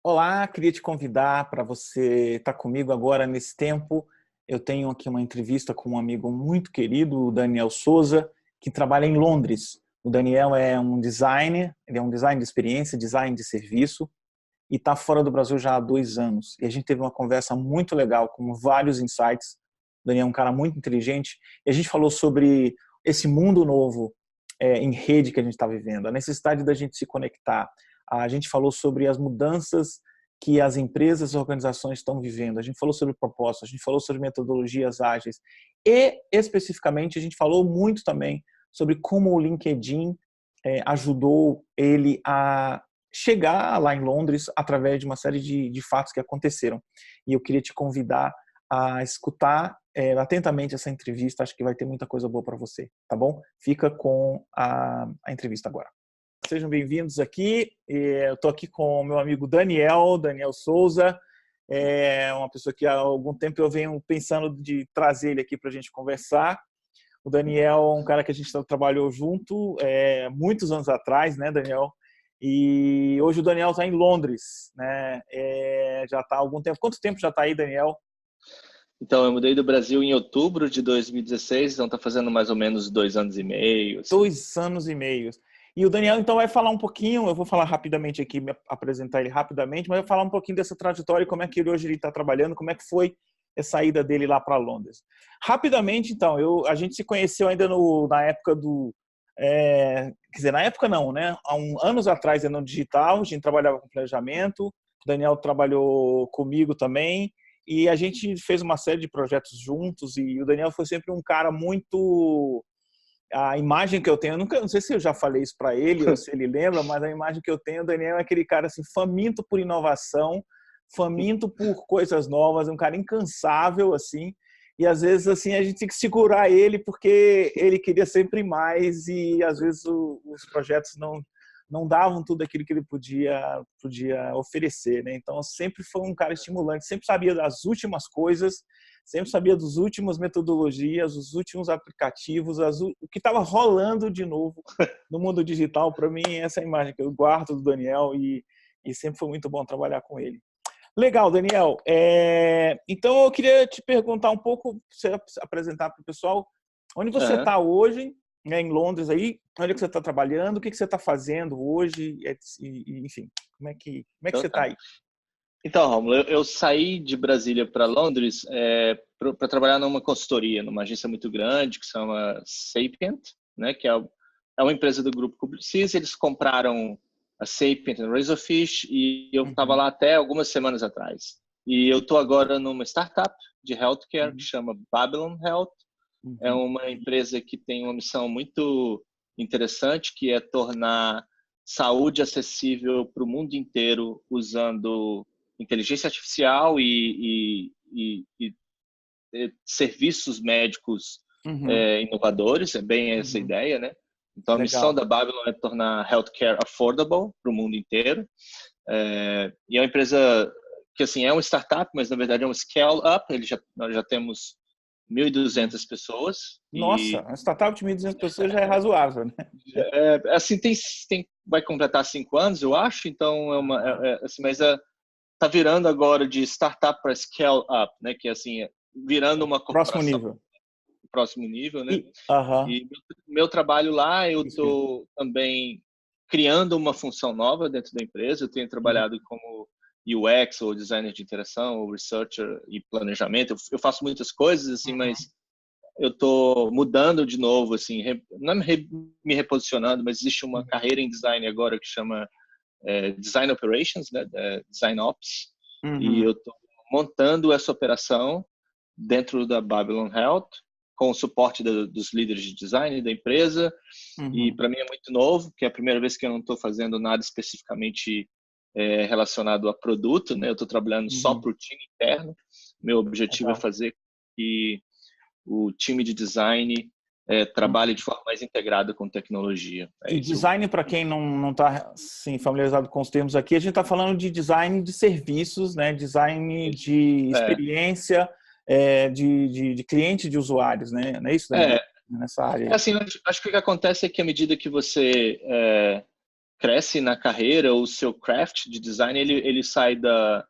Olá, queria te convidar para você estar comigo agora nesse tempo. Eu tenho aqui uma entrevista com um amigo muito querido, o Daniel Souza, que trabalha em Londres. O Daniel é um designer, ele é um design de experiência, design de serviço e está fora do Brasil já há 2 anos. E a gente teve uma conversa muito legal com vários insights. O Daniel é um cara muito inteligente e a gente falou sobre esse mundo novo em rede que a gente está vivendo, a necessidade da gente se conectar. A gente falou sobre as mudanças que as empresas e organizações estão vivendo. A gente falou sobre propósito, a gente falou sobre metodologias ágeis e, especificamente, a gente falou muito também sobre como o LinkedIn ajudou ele a chegar lá em Londres através de uma série de fatos que aconteceram. E eu queria te convidar a escutar atentamente essa entrevista. Acho que vai ter muita coisa boa para você, tá bom? Fica com a entrevista agora. Sejam bem-vindos aqui. Eu estou aqui com o meu amigo Daniel Souza. É uma pessoa que há algum tempo eu venho pensando de trazer ele aqui para a gente conversar. O Daniel é um cara que a gente trabalhou junto muitos anos atrás, né, Daniel? E hoje o Daniel está em Londres, né? Já está há algum tempo. Quanto tempo já está aí, Daniel? Então, eu mudei do Brasil em outubro de 2016, então está fazendo mais ou menos 2 anos e meio. Assim. 2 anos e meio. E o Daniel, então, vai falar um pouquinho, eu vou falar rapidamente aqui, me apresentar ele rapidamente, mas eu vou falar um pouquinho dessa trajetória, como é que ele hoje está trabalhando, como é que foi a saída dele lá para Londres. Rapidamente, então, a gente se conheceu ainda na época do... quer dizer, na época não, né? Há anos atrás, no digital, a gente trabalhava com planejamento, o Daniel trabalhou comigo também, e a gente fez uma série de projetos juntos, e o Daniel foi sempre um cara muito... A imagem que eu tenho, não sei se eu já falei isso para ele ou se ele lembra, mas a imagem que eu tenho, o Daniel é aquele cara assim, faminto por inovação, faminto por coisas novas, um cara incansável assim, e às vezes assim a gente tem que segurar ele porque ele queria sempre mais e às vezes os projetos não davam tudo aquilo que ele podia oferecer, né? Então sempre foi um cara estimulante, sempre sabia das últimas coisas, sempre sabia dos últimos metodologias, os últimos aplicativos, o que estava rolando de novo no mundo digital. Para mim, essa é a imagem que eu guardo do Daniel e sempre foi muito bom trabalhar com ele. Legal, Daniel. Então, eu queria te perguntar um pouco, você apresentar para o pessoal, onde você Aham. está hoje, né, em Londres, aí, onde é que você está trabalhando, o que você está fazendo hoje, enfim, como é que Então você está tá. aí? Então, Romulo, eu saí de Brasília para Londres para trabalhar numa consultoria, numa agência muito grande que se chama Sapient, né, que é uma empresa do grupo Publicis. Eles compraram a Sapient e a Razorfish e eu estava Uhum, lá até algumas semanas atrás. E eu estou agora numa startup de healthcare que uhum, chama Babylon Health. É uhum, uma empresa que tem uma missão muito interessante, que é tornar saúde acessível para o mundo inteiro usando inteligência artificial e serviços médicos uhum, inovadores. É bem essa uhum. ideia, né? Então, a missão Legal. da Babylon é tornar healthcare affordable para o mundo inteiro. E é uma empresa que, assim, é uma startup, mas, na verdade, é um scale-up. Nós já temos 1.200 pessoas Nossa, e uma startup de 1.200 pessoas já é razoável, né? assim vai completar 5 anos, eu acho. Então assim, mas tá virando agora de startup para scale up, né? Que assim virando uma Próximo corporação nível. no próximo nível, né? Aham. E meu trabalho lá, eu Isso mesmo. tô também criando uma função nova dentro da empresa. Eu tenho Uhum, trabalhado como UX ou designer de interação, ou researcher e planejamento. Eu faço muitas coisas assim, mas eu estou mudando de novo, assim, não é me reposicionando, mas existe uma uhum, carreira em design agora que chama Design Operations, né, Design Ops, e uhum, eu estou montando essa operação dentro da Babylon Health, com o suporte dos líderes de design da empresa, e uhum, para mim é muito novo, que é a primeira vez que eu não estou fazendo nada especificamente relacionado a produto, né? Eu estou trabalhando só uhum. para o time interno. Meu objetivo é Legal. fazer que o time de design trabalhe Uhum. de forma mais integrada com tecnologia. É E isso. design, para quem não está assim, familiarizado com os termos aqui, a gente está falando de design de serviços, né? Design Isso. de É, experiência de cliente de usuários, né? Não é isso, Daniel? é, Nessa área é aí. assim, acho que o que acontece é que à medida que você cresce na carreira, o seu craft de design, ele sai da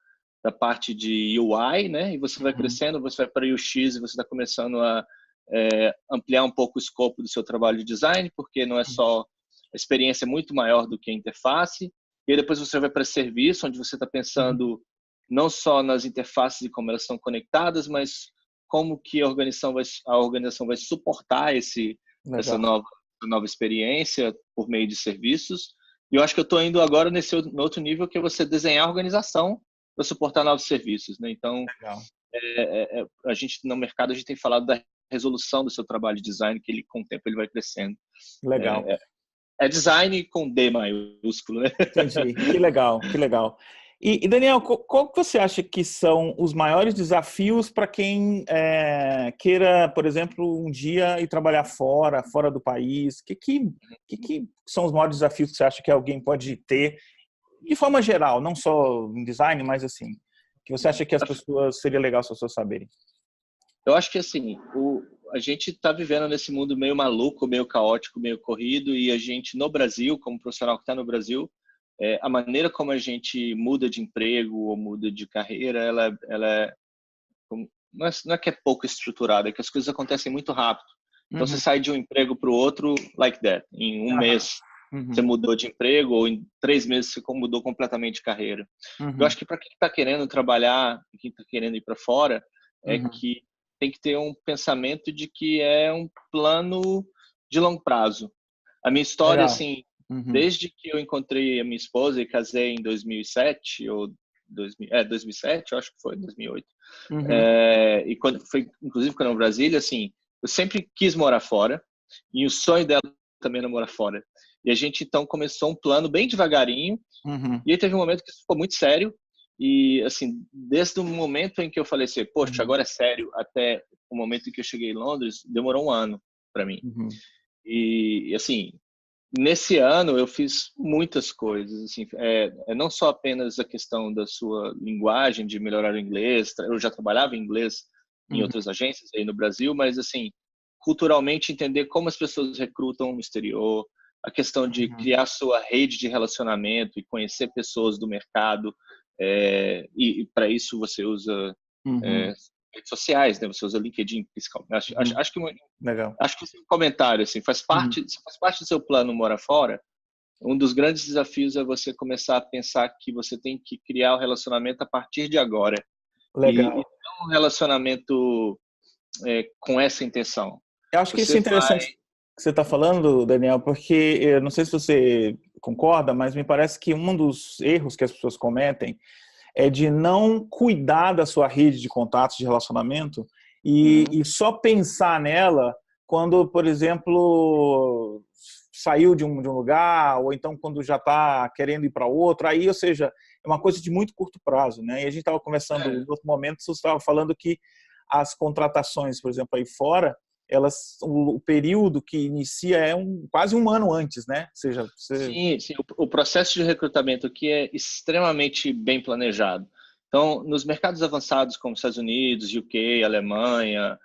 parte de UI, né? E você vai crescendo, você vai para UX e você está começando a ampliar um pouco o escopo do seu trabalho de design, porque não é só a experiência é muito maior do que a interface. E aí depois você vai para serviço, onde você está pensando não só nas interfaces e como elas estão conectadas, mas como que a organização vai suportar essa Legal. nova experiência por meio de serviços. E eu acho que eu estou indo agora no outro nível, que é você desenhar a organização para suportar novos serviços, né? Então, Legal. a gente no mercado a gente tem falado da resolução do seu trabalho de design, que ele com o tempo ele vai crescendo. Legal. É design com D maiúsculo, né? Entendi. Que legal, que legal. E Daniel, qual que você acha que são os maiores desafios para quem queira, por exemplo, um dia ir trabalhar fora do país? Que são os maiores desafios que você acha que alguém pode ter, de forma geral, não só em design, mas assim, que você acha que as pessoas seria legal se as pessoas saberem? Eu acho que assim, a gente está vivendo nesse mundo meio maluco, meio caótico, meio corrido, e a gente no Brasil, como profissional que está no Brasil, a maneira como a gente muda de emprego ou muda de carreira, não é que é pouco estruturada, é que as coisas acontecem muito rápido. Então você sai de um emprego para o outro like that. Em um mês você mudou de emprego, ou em 3 meses você mudou completamente de carreira. Eu acho que para quem está querendo trabalhar, quem está querendo ir para fora, é que tem que ter um pensamento de que é um plano de longo prazo. A minha história, Legal. assim, desde que eu encontrei a minha esposa e casei em 2007, ou 2007, eu acho que foi, 2008. E inclusive quando eu em Brasília, assim, eu sempre quis morar fora, e o sonho dela também era morar fora. E a gente, então, começou um plano bem devagarinho, e aí teve um momento que isso ficou muito sério, e, assim, desde o momento em que eu falei assim, poxa, agora é sério, até o momento em que eu cheguei em Londres, demorou 1 ano para mim. E, assim, nesse ano eu fiz muitas coisas, assim, não só apenas a questão da sua linguagem, de melhorar o inglês, eu já trabalhava em inglês em outras agências aí no Brasil, mas, assim, culturalmente entender como as pessoas recrutam no exterior, a questão de criar sua rede de relacionamento e conhecer pessoas do mercado, e para isso você usa redes sociais, né? Você usa LinkedIn, Legal. acho que esse comentário assim faz parte do seu plano morar fora. Um dos grandes desafios é você começar a pensar que você tem que criar o relacionamento a partir de agora, e Legal. não um relacionamento com essa intenção. Eu acho que isso Você é vai. interessante que você está falando, Daniel, porque eu não sei se você concorda, mas me parece que um dos erros que as pessoas cometem é de não cuidar da sua rede de contatos, de relacionamento, e só pensar nela quando, por exemplo, saiu de um lugar, ou então quando já está querendo ir para outro. Aí, ou seja, é uma coisa de muito curto prazo, né? E a gente estava conversando em outro momento, você estava falando que as contratações, por exemplo, aí fora, o período que inicia é quase 1 ano antes, né? Ou seja, Sim, sim. O processo de recrutamento aqui é extremamente bem planejado. Então, nos mercados avançados como Estados Unidos, UK, Alemanha,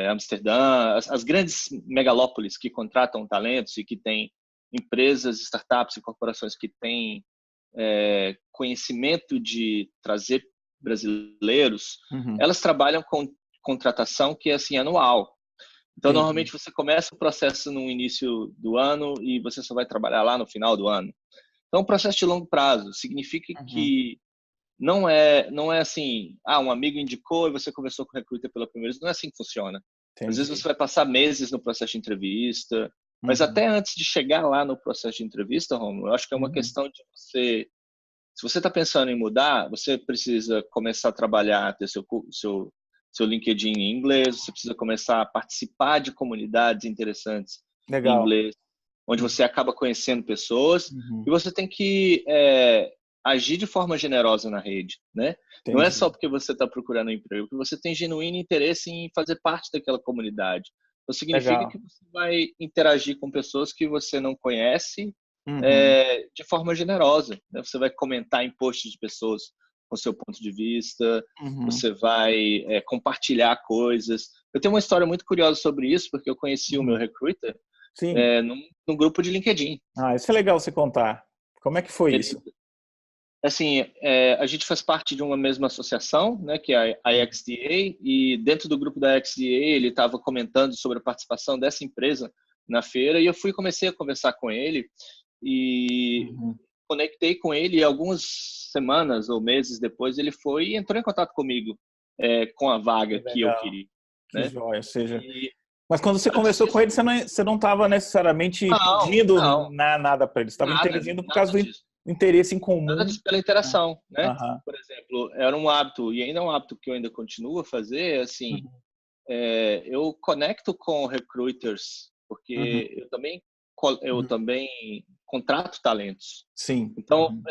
Amsterdã, as grandes megalópolis que contratam talentos e que têm empresas, startups e corporações que têm conhecimento de trazer brasileiros, elas trabalham com contratação que é assim anual. Então, normalmente você começa o processo no início do ano e você só vai trabalhar lá no final do ano. Então, um processo de longo prazo significa que não é assim, um amigo indicou e você conversou com o recruiter pela primeira vez. Não é assim que funciona. Às vezes você vai passar meses no processo de entrevista, mas até antes de chegar lá no processo de entrevista, Romulo, eu acho que é uma questão de você. Se você está pensando em mudar, você precisa começar a trabalhar, ter seu LinkedIn em inglês, você precisa começar a participar de comunidades interessantes em legal. inglês, onde você acaba conhecendo pessoas, e você tem que agir de forma generosa na rede, né? Não é só porque você está procurando um emprego, porque você tem genuíno interesse em fazer parte daquela comunidade. Então, significa Legal. que você vai interagir com pessoas que você não conhece de forma generosa, né? Você vai comentar em posts de pessoas com seu ponto de vista, você vai compartilhar coisas. Eu tenho uma história muito curiosa sobre isso, porque eu conheci o meu recruiter Sim. num grupo de LinkedIn. Ah, isso é legal você contar. Como é que foi isso? Assim, a gente faz parte de uma mesma associação, né, que é a IXDA, e dentro do grupo da IXDA ele estava comentando sobre a participação dessa empresa na feira, e eu comecei a conversar com ele e conectei com ele, e algumas semanas ou meses depois ele foi e entrou em contato comigo com a vaga que eu Legal. queria, Que né? joia, ou seja... E Mas quando você antes conversou com disso, ele, você não estava necessariamente não, pedindo não, nada para ele, você estava interagindo por causa nada do disso. interesse em Nada comum. disso pela interação, né? Aham. Por exemplo, era um hábito, e ainda é um hábito que eu ainda continuo a fazer, assim, Uhum. eu conecto com recruiters, Uhum. porque eu Uhum. também contrato talentos. Sim. Então,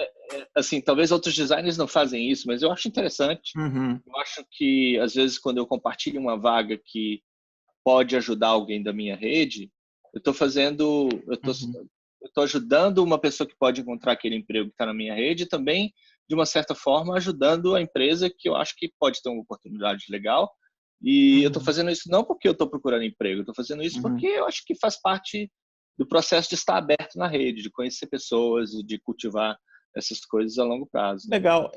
assim, talvez outros designers não fazem isso, mas eu acho interessante. Uhum. Eu acho que, às vezes, quando eu compartilho uma vaga que pode ajudar alguém da minha rede, eu estou fazendo, Uhum. eu tô ajudando uma pessoa que pode encontrar aquele emprego que está na minha rede e também, de uma certa forma, ajudando a empresa que eu acho que pode ter uma oportunidade legal. E eu estou Uhum. fazendo isso não porque eu estou procurando emprego, eu estou fazendo isso porque Uhum. eu acho que faz parte do processo de estar aberto na rede, de conhecer pessoas e de cultivar essas coisas a longo prazo, né? Legal.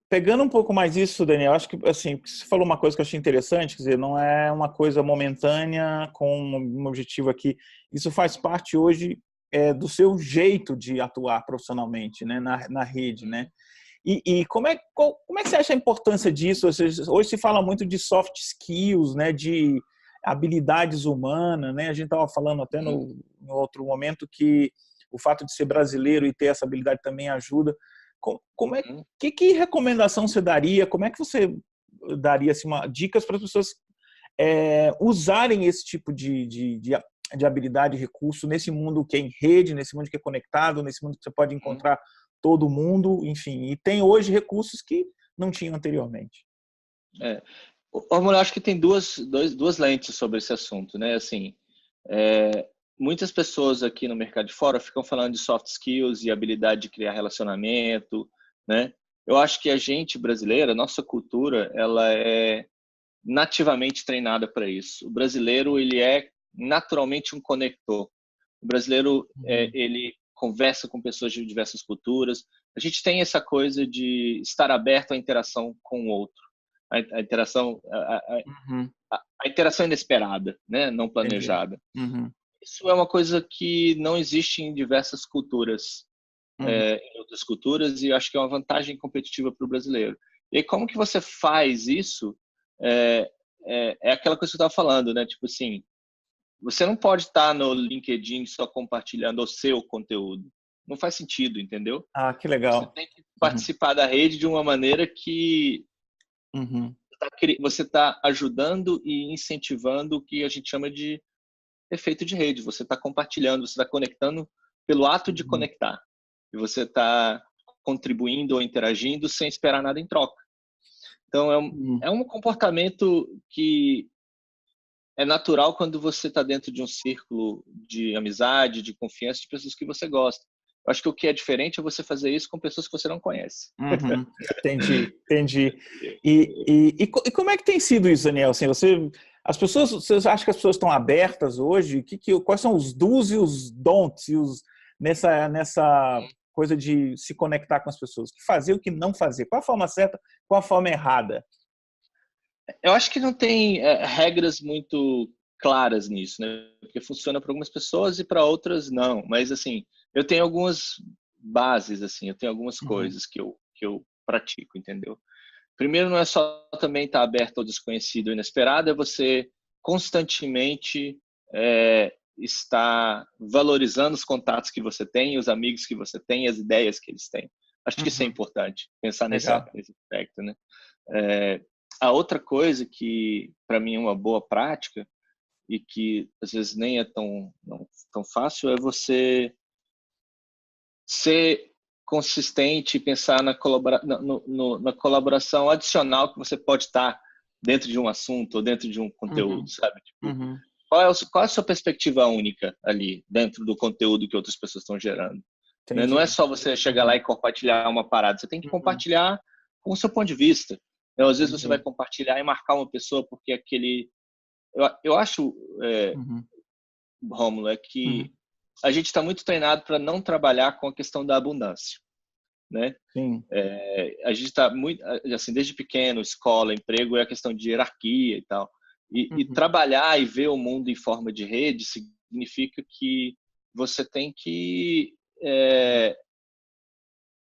Pegando um pouco mais isso, Daniel, acho que assim, você falou uma coisa que eu achei interessante, quer dizer, não é uma coisa momentânea com um objetivo aqui. Isso faz parte hoje do seu jeito de atuar profissionalmente, né, na rede, né? E como é que você acha a importância disso? Ou seja, hoje se fala muito de soft skills, né, de habilidades humanas, né? A gente estava falando até no outro momento que o fato de ser brasileiro e ter essa habilidade também ajuda. Como é que recomendação você daria? Como é que você daria assim, dicas para as pessoas usarem esse tipo de habilidade e recurso nesse mundo que é em rede, nesse mundo que é conectado, nesse mundo que você pode encontrar todo mundo, enfim, e tem hoje recursos que não tinham anteriormente. Eu acho que tem duas lentes sobre esse assunto, né? Assim, muitas pessoas aqui no mercado de fora ficam falando de soft skills e habilidade de criar relacionamento, né? Eu acho que a gente brasileira, nossa cultura, ela é nativamente treinada para isso. O brasileiro, ele é naturalmente um conector. O brasileiro, ele conversa com pessoas de diversas culturas. A gente tem essa coisa de estar aberto à interação com o outro. A interação, Uhum. a interação inesperada, né? Não Entendi. planejada. Uhum. Isso é uma coisa que não existe em diversas culturas, Uhum. em outras culturas, e acho que é uma vantagem competitiva para o brasileiro. E aí, como que você faz isso? É, aquela coisa que eu estava falando, né? Tipo assim, você não pode estar no LinkedIn só compartilhando o seu conteúdo. Não faz sentido, entendeu? Ah, que Você legal. tem que Uhum. participar da rede de uma maneira que Uhum. você está ajudando e incentivando o que a gente chama de efeito de rede. Você está compartilhando, você está conectando pelo ato de Uhum. conectar. E você está contribuindo ou interagindo sem esperar nada em troca. Então, Uhum. é um comportamento que é natural quando você está dentro de um círculo de amizade, de confiança, de pessoas que você gosta. Eu acho que o que é diferente é você fazer isso com pessoas que você não conhece. Uhum. Entendi, entendi. E como é que tem sido isso, Daniel? Assim, você acha que as pessoas estão abertas hoje? Quais são os do's e os don'ts nessa coisa de se conectar com as pessoas? O que fazer, o que não fazer? Qual a forma certa, qual a forma errada? Eu acho que não tem regras muito claras nisso, né? Porque funciona para algumas pessoas e para outras não. Mas assim, eu tenho algumas bases, assim, eu tenho algumas Uhum. coisas que eu pratico, entendeu? Primeiro, não é só também estar aberto ao desconhecido e inesperado, é você constantemente estar valorizando os contatos que você tem, os amigos que você tem, as ideias que eles têm. Acho que isso é Uhum. importante, pensar nesse Legal. aspecto, né? É, a outra coisa que, para mim, é uma boa prática e que às vezes nem é tão fácil é você ser consistente e pensar na colaboração adicional que você pode estar dentro de um assunto ou dentro de um conteúdo, Uhum. sabe? Tipo, Uhum. qual é a sua perspectiva única ali dentro do conteúdo que outras pessoas estão gerando? Né? Não é Entendi. só você chegar lá Uhum. e compartilhar uma parada, você tem que Uhum. compartilhar com o seu ponto de vista. Então, às vezes você vai Entendi. compartilhar e marcar uma pessoa porque aquele... Eu acho Uhum. Rômulo, é Uhum. que a gente está muito treinado para não trabalhar com a questão da abundância, né? Sim. A gente está muito, assim, desde pequeno, escola, emprego, é a questão de hierarquia e tal. E Uhum. trabalhar e ver o mundo em forma de rede significa que você tem que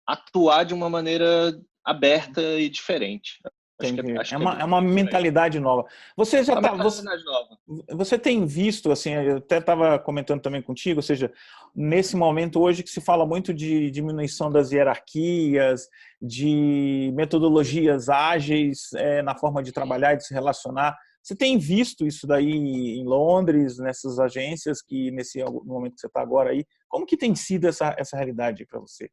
atuar de uma maneira aberta e diferente. Entendi. Acho que é É bem uma por aí. mentalidade nova. Você já É uma tá, mentalidade nova. você tem visto, assim, eu até estava comentando também contigo, ou seja, nesse momento hoje que se fala muito de diminuição das hierarquias, de metodologias ágeis na forma de trabalhar e de se relacionar. Você tem visto isso daí em Londres, nessas agências que no momento que você está agora aí? Como que tem sido essa realidade para você?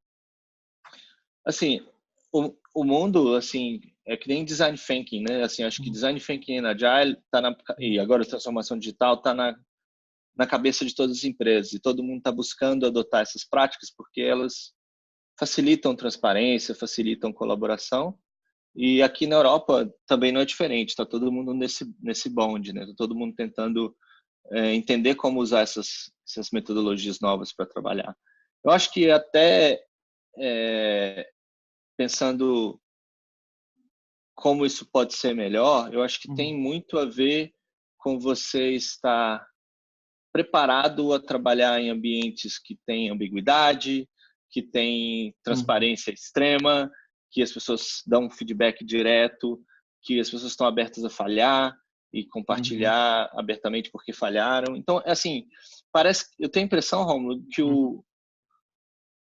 Assim, o mundo, assim, é que nem design thinking, né? Assim, acho que Uhum. design thinking na Agile e agora a transformação digital está na cabeça de todas as empresas e todo mundo está buscando adotar essas práticas porque elas facilitam transparência, facilitam colaboração. E aqui na Europa também não é diferente, está todo mundo nesse bonde, né? Tá todo mundo tentando entender como usar essas metodologias novas para trabalhar. Eu acho que até pensando como isso pode ser melhor, eu acho que Uhum. tem muito a ver com você estar preparado a trabalhar em ambientes que têm ambiguidade, que têm Uhum. transparência extrema, que as pessoas dão um feedback direto, que as pessoas estão abertas a falhar e Uhum. compartilhar abertamente porque falharam. Então, assim, eu tenho a impressão, Romulo, que Uhum. o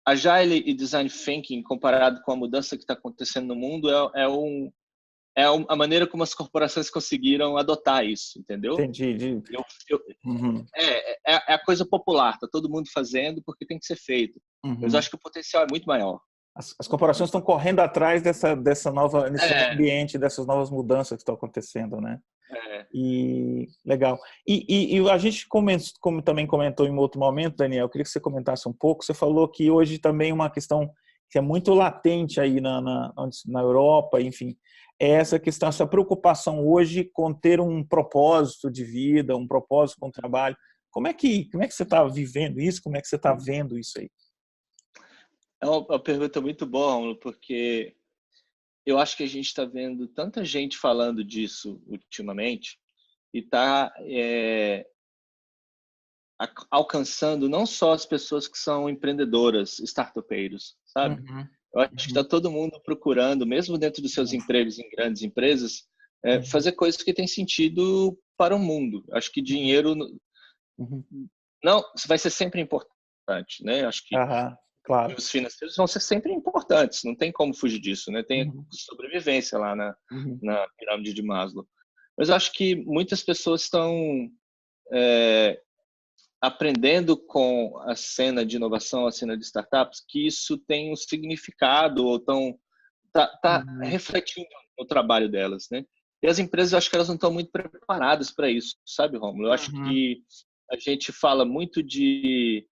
Agile e Design Thinking, comparado com a mudança que está acontecendo no mundo, a maneira como as corporações conseguiram adotar isso, entendeu? Entendi. Eu, eu, Uhum. é a coisa popular, tá todo mundo fazendo porque tem que ser feito. Mas eu Uhum. acho que o potencial é muito maior. As corporações estão correndo atrás nesse novo É, ambiente, dessas novas mudanças que estão acontecendo, né? é, E legal. E a gente como também comentou em um outro momento, Daniel, eu queria que você comentasse um pouco. Você falou que hoje também uma questão que é muito latente aí na Europa, enfim, é essa questão, essa preocupação hoje com ter um propósito de vida, um propósito com o trabalho. Como é que você está vivendo isso? Como é que você está vendo isso aí? é uma pergunta muito boa, Romulo, porque eu acho que a gente está vendo tanta gente falando disso ultimamente e está alcançando não só as pessoas que são empreendedoras, startupeiros, sabe? Uhum, Eu acho que está uhum, todo mundo procurando, mesmo dentro dos seus empregos em grandes empresas, uhum, fazer coisas que têm sentido para o mundo. Acho que uhum, dinheiro uhum. não vai ser sempre importante, né? Acho que Aham, claro. os financeiros vão ser sempre importantes, não tem como fugir disso, né? Tem a Uhum, sobrevivência lá uhum, na pirâmide de Maslow. Mas eu acho que muitas pessoas estão aprendendo com a cena de inovação, a cena de startups, que isso tem um significado ou tá uhum, refletindo no trabalho delas, né? E as empresas, eu acho que elas não estão muito preparadas para isso, sabe, Romulo? Eu acho uhum. que a gente fala muito de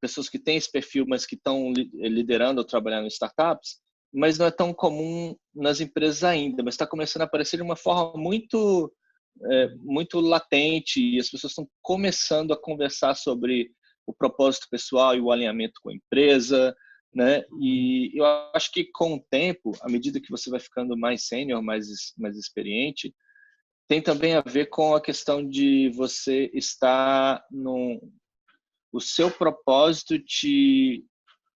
pessoas que têm esse perfil, mas que estão liderando ou trabalhando em startups, mas não é tão comum nas empresas ainda, mas está começando a aparecer de uma forma muito latente e as pessoas estão começando a conversar sobre o propósito pessoal e o alinhamento com a empresa, né? Uhum. E eu acho que com o tempo, à medida que você vai ficando mais sênior, mais experiente, tem também a ver com a questão de você estar o seu propósito te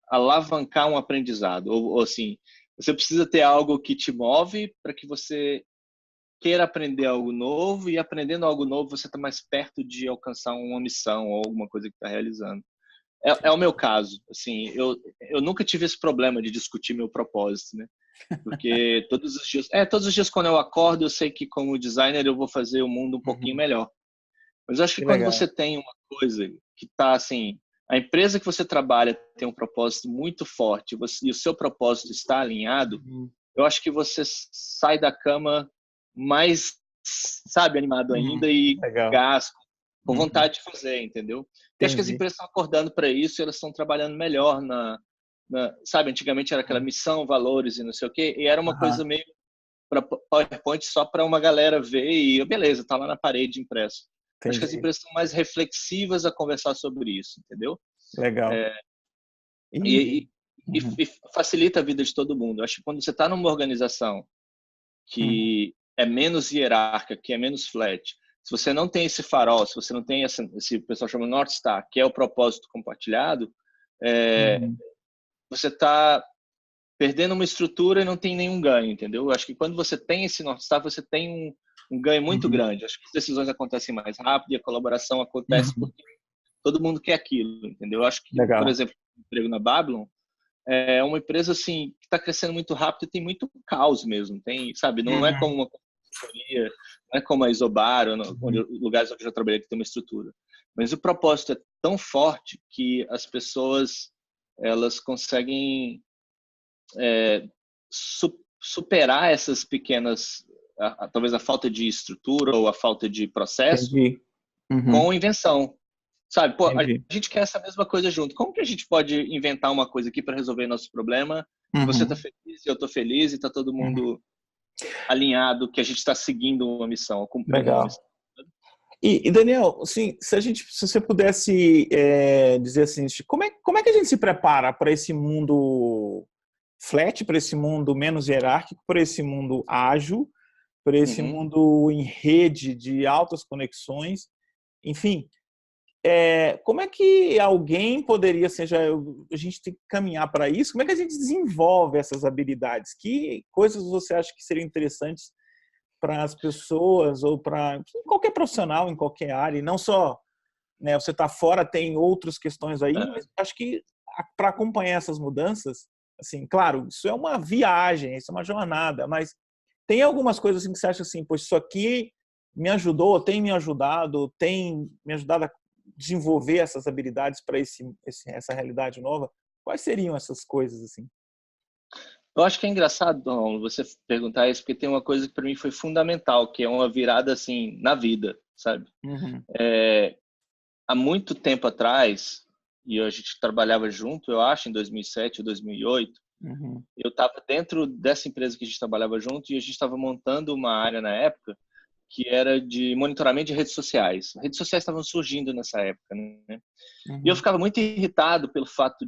alavancar um aprendizado, ou assim, você precisa ter algo que te move para que você queira aprender algo novo e aprendendo algo novo você está mais perto de alcançar uma missão ou alguma coisa que está realizando. É o meu caso, assim, eu nunca tive esse problema de discutir meu propósito, né? Porque todos os dias quando eu acordo, eu sei que como designer eu vou fazer o mundo um pouquinho Uhum. melhor. Mas eu acho que Que quando legal. você tem uma coisa que está assim, a empresa que você trabalha tem um propósito muito forte e o seu propósito está alinhado, Uhum. eu acho que você sai da cama mais, sabe, animado ainda Uhum. e Legal. gás, com Uhum. vontade de fazer, entendeu? Eu acho que as Entendi. empresas estão acordando para isso, elas estão trabalhando melhor sabe, antigamente era aquela Uhum. missão, valores e não sei o quê, e era uma coisa Aham. meio para PowerPoint só para uma galera ver e beleza, tá lá na parede impresso. Acho que as entendi. empresas são mais reflexivas a conversar sobre isso, entendeu? Legal. É, e, E, e, uhum, e facilita a vida de todo mundo. Acho que quando você está numa organização uhum, que é menos hierárquica, que é menos flat, se você não tem esse farol, se você não tem esse o pessoal chama North Star, que é o propósito compartilhado, é, uhum, você está perdendo uma estrutura e não tem nenhum ganho, entendeu? Eu acho que quando você tem esse North Star, você tem um ganho muito uhum, grande. Acho que as decisões acontecem mais rápido e a colaboração acontece uhum. porque todo mundo quer aquilo, entendeu? Eu acho que, por Legal. exemplo, o emprego na Babylon é uma empresa assim que está crescendo muito rápido e tem muito caos mesmo. Tem, sabe, não é como Uhum, uma consultoria, não é como a Isobar, uhum. lugares onde eu já trabalhei que tem uma estrutura. Mas o propósito é tão forte que as pessoas elas conseguem superar essas pequenas, talvez a falta de estrutura ou a falta de processo Entendi. Uhum, com invenção. Sabe, pô, a entendi. gente quer essa mesma coisa junto. Como que a gente pode inventar uma coisa aqui para resolver nosso problema? E você tá Uhum, feliz, eu tô feliz e tá todo uhum. mundo alinhado que a gente está seguindo uma missão, cumprindo uma Legal. missão. E, Daniel, assim, se você pudesse dizer assim, como é que a gente se prepara para esse mundo flat, para esse mundo menos hierárquico, para esse mundo ágil, para esse Uhum. mundo em rede de altas conexões, enfim, como é que alguém poderia, seja, a gente tem que caminhar para isso? Como é que a gente desenvolve essas habilidades? Que coisas você acha que seriam interessantes para as pessoas ou para qualquer profissional em qualquer área, e não só, né, você está fora, tem outras questões aí, É. mas acho que para acompanhar essas mudanças, assim, claro, isso é uma viagem, isso é uma jornada, mas tem algumas coisas assim que você acha assim, pois isso aqui me ajudou, tem me ajudado a desenvolver essas habilidades para essa realidade nova. Quais seriam essas coisas assim? Eu acho que é engraçado, Dom, você perguntar isso, porque tem uma coisa que para mim foi fundamental, que é uma virada assim na vida, sabe? Uhum, Há muito tempo atrás, e a gente trabalhava junto, eu acho, em 2007 ou 2008, uhum, eu estava dentro dessa empresa que a gente trabalhava junto e a gente estava montando uma área na época que era de monitoramento de redes sociais. Redes sociais estavam surgindo nessa época, né? E eu uhum, ficava muito irritado pelo fato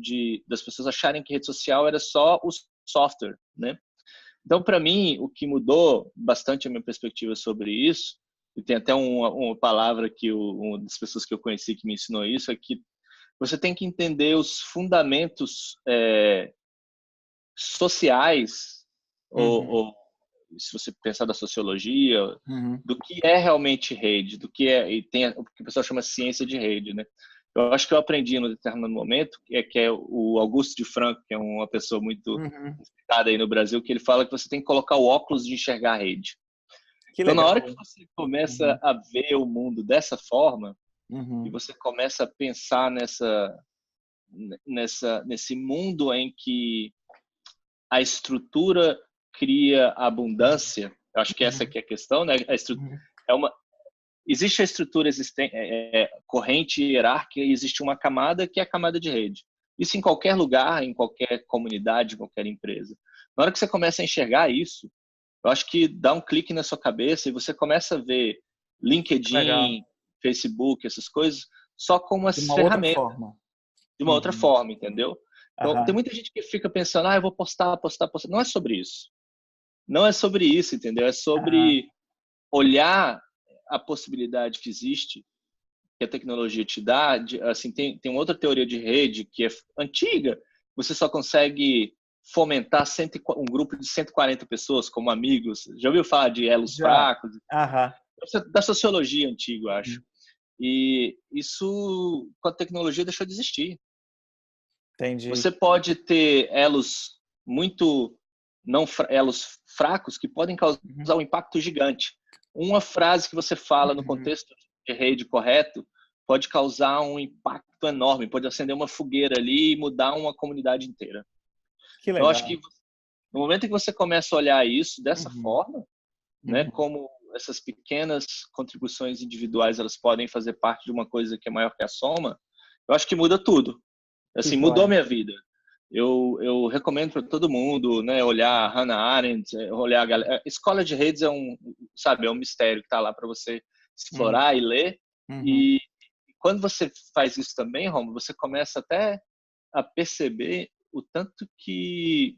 das pessoas acharem que rede social era só o software, né? Então, para mim, o que mudou bastante a minha perspectiva sobre isso, e tem até uma palavra que uma das pessoas que eu conheci que me ensinou isso, é que você tem que entender os fundamentos sociais, uhum, ou se você pensar da sociologia, uhum. do que é realmente rede, do que é, e tem o que o pessoal chama ciência de rede, né? Eu acho que eu aprendi num determinado momento, que é o Augusto de Franco, que é uma pessoa muito Uhum. citada aí no Brasil, que ele fala que você tem que colocar o óculos de enxergar a rede. Que Então, na hora que legal. você começa Uhum, a ver o mundo dessa forma, e uhum, você começa a pensar nesse mundo em que a estrutura cria abundância, eu acho que essa uhum, aqui é a questão, né? uhum, É uma, existe a estrutura corrente hierárquica e existe uma camada que é a camada de rede. Isso em qualquer lugar, em qualquer comunidade, em qualquer empresa. Na hora que você começa a enxergar isso, eu acho que dá um clique na sua cabeça e você começa a ver legal. LinkedIn, Facebook, essas coisas, só como De as uma outra ferramentas forma. de uma outra Uhum. forma, entendeu? Então, tem Aham. muita gente que fica pensando, eu vou postar, postar, postar. Não é sobre isso. Não é sobre isso, entendeu? É Aham. sobre olhar a possibilidade que existe, que a tecnologia te dá. Assim, tem uma outra teoria de rede que é antiga. Você só consegue fomentar um grupo de 140 pessoas como amigos. Já ouviu falar de elos Já. fracos? Aham. Da sociologia antiga, eu acho. Uhum. E isso, com a tecnologia, deixou de existir. Entendi. Você pode ter elos muito não elos fracos que podem causar Uhum. um impacto gigante. Uma frase que você fala no Uhum. contexto de rede correto pode causar um impacto enorme, pode acender uma fogueira ali e mudar uma comunidade inteira. Que Então, acho que legal. no momento em que você começa a olhar isso dessa Uhum. forma, né, Uhum. como essas pequenas contribuições individuais elas podem fazer parte de uma coisa que é maior que a soma, eu acho que muda tudo. Que Assim, mudou joia. minha vida. Eu recomendo para todo mundo, né, olhar Hannah Arendt, olhar a galera. Escola de redes é um, sabe, é um mistério que está lá para você Uhum. explorar e ler, Uhum. E quando você faz isso também, Romulo, você começa até a perceber o tanto que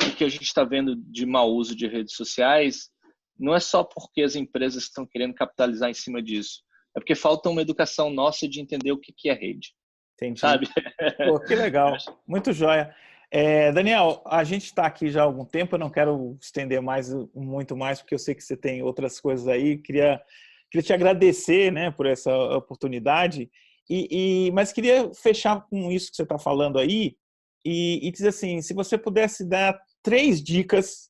o que a gente está vendo de mau uso de redes sociais não é só porque as empresas estão querendo capitalizar em cima disso, é porque falta uma educação nossa de entender o que é rede, Entendi. sabe? Pô, que legal. Muito joia. Daniel, a gente está aqui já há algum tempo, eu não quero estender muito mais, porque eu sei que você tem outras coisas aí. Queria te agradecer, né, por essa oportunidade, mas queria fechar com isso que você está falando aí e dizer assim, se você pudesse dar 3 dicas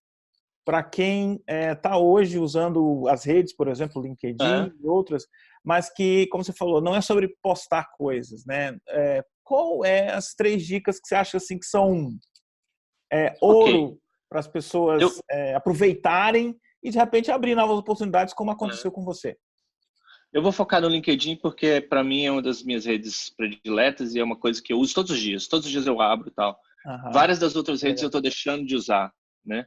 para quem está hoje usando as redes, por exemplo, Aham. LinkedIn e outras, mas que, como você falou, não é sobre postar coisas, né? Qual é as 3 dicas que você acha assim que são Ok. ouro para as Eu, pessoas aproveitarem e de repente abrir novas oportunidades, como aconteceu com você? eu vou focar no LinkedIn porque para mim é uma das minhas redes prediletas e é uma coisa que eu uso todos os dias. Todos os dias eu abro e tal. Aham, Várias das outras redes eu legal. estou deixando de usar, né?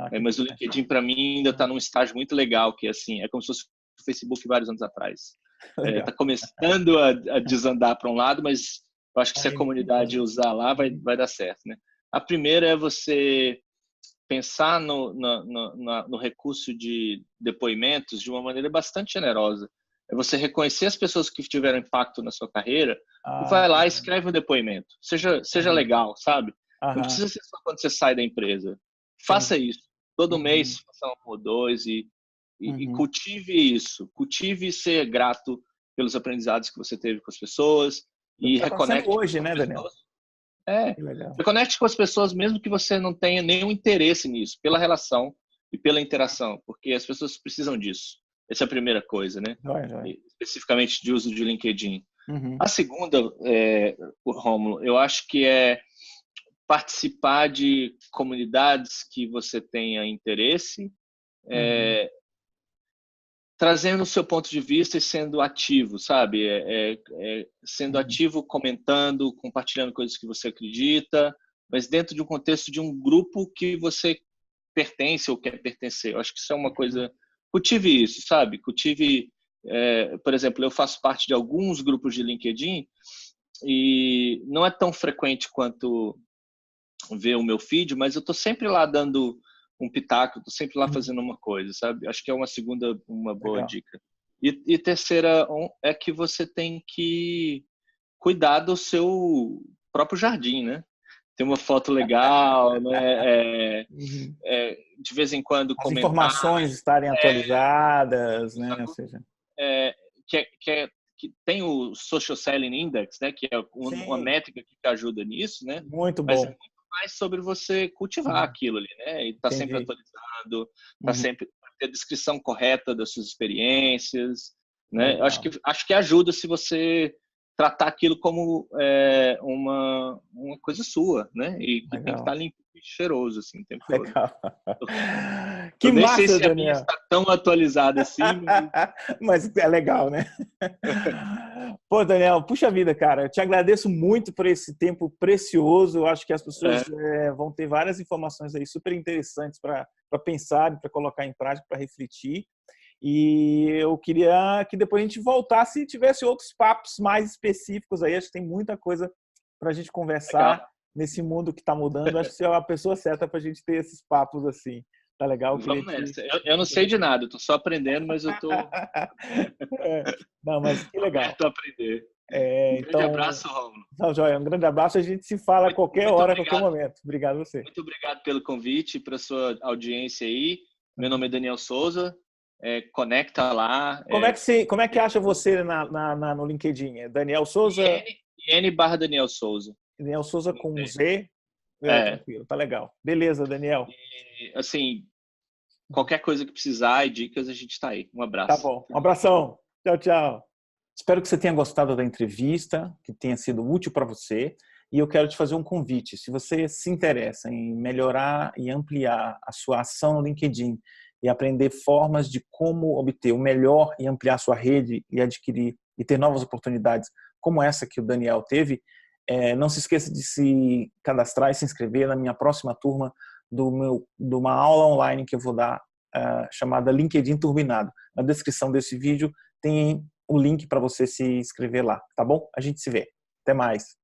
Que Mas o interessante. LinkedIn para mim ainda está num estágio muito legal, que assim é como se fosse o Facebook vários anos atrás. Está Legal. começando a desandar para um lado, mas eu acho que se a Ainda. comunidade usar lá vai dar certo, né? A primeira é você pensar no recurso de depoimentos de uma maneira bastante generosa. É você reconhecer as pessoas que tiveram impacto na sua carreira e vai Que lá e legal. escreve um depoimento. Seja Aham, legal, sabe? Não aham, precisa ser só quando você sai da empresa. Faça entendi. isso. Todo Uhum, mês, faça um ou dois e uhum. cultive isso. Cultive ser grato pelos aprendizados que você teve com as pessoas É o que e está acontecendo reconecte hoje, com as né, Daniel? pessoas. É, Que legal. reconecte com as pessoas mesmo que você não tenha nenhum interesse nisso, pela relação e pela interação, porque as pessoas precisam disso. Essa é a primeira coisa, né? Joia, joia. Especificamente de uso de LinkedIn. Uhum, A segunda, Rômulo, eu acho que é participar de comunidades que você tenha interesse, uhum, trazendo o seu ponto de vista e sendo ativo, sabe? Sendo uhum. ativo, comentando, compartilhando coisas que você acredita, mas dentro de um contexto de um grupo que você pertence ou quer pertencer. Eu acho que isso é uma coisa. Cultive isso, sabe? Cultive. Por exemplo, eu faço parte de alguns grupos de LinkedIn e não é tão frequente quanto ver o meu feed, mas eu estou sempre lá dando um pitaco, estou sempre lá Uhum. fazendo uma coisa, sabe? Acho que é uma segunda, uma boa Legal. dica. E terceira é que você tem que cuidar do seu próprio jardim, né? Ter uma foto legal, né? Uhum. De vez em quando As comentar, informações estarem atualizadas, né? Ou seja, é, que tem o Social Selling Index, né? Que é uma sim, métrica que te ajuda nisso, né? muito Mas é bom. muito mais sobre você cultivar Uhum. aquilo ali, né? E tá sempre Entendi. atualizando, tá Uhum. sempre ter a descrição correta das suas experiências, né? Eu Legal, acho que ajuda se você tratar aquilo como uma coisa sua, né? E que tem que estar legal, limpo e cheiroso assim o tempo todo. legal. Eu Que nem sei massa, se a minha Daniel. está tão atualizada assim, mas Mas é legal, né? Pô, Daniel, puxa vida, cara. Eu te agradeço muito por esse tempo precioso. Eu acho que as pessoas é, vão ter várias informações aí super interessantes para pensar, para colocar em prática, para refletir. E eu queria que depois a gente voltasse e tivesse outros papos mais específicos aí. Acho que tem muita coisa para a gente legal. conversar nesse mundo que está mudando. Acho que você é a pessoa certa para a gente ter esses papos assim. Tá legal? Eu queria Vamos te nessa. Eu não sei de nada, eu tô só aprendendo, mas eu tô É, não, mas que legal. aberto a aprender. Um grande Então, abraço, Romulo. não, Joia, um grande abraço. A gente se fala a qualquer Muito hora, a qualquer obrigado, momento. Obrigado a você. muito obrigado pelo convite, pela sua audiência aí. Meu nome é Daniel Souza. Conecta lá. Como é que acha você no LinkedIn? É Daniel Souza, IN Daniel Souza. Daniel Souza Não com um tem. Z. É, Tranquilo, tá legal. Beleza, Daniel. assim, qualquer coisa que precisar e dicas, a gente está aí. Um Tá abraço. bom. Um abração. Tchau, tchau. Espero que você tenha gostado da entrevista, que tenha sido útil para você. E eu quero te fazer um convite. Se você se interessa em melhorar e ampliar a sua ação no LinkedIn e aprender formas de como obter o melhor e ampliar sua rede e adquirir e ter novas oportunidades, como essa que o Daniel teve, não se esqueça de se cadastrar e se inscrever na minha próxima turma de uma aula online que eu vou dar chamada LinkedIn Turbinado. Na descrição desse vídeo tem o link para você se inscrever lá, tá bom? A gente se vê. Até mais.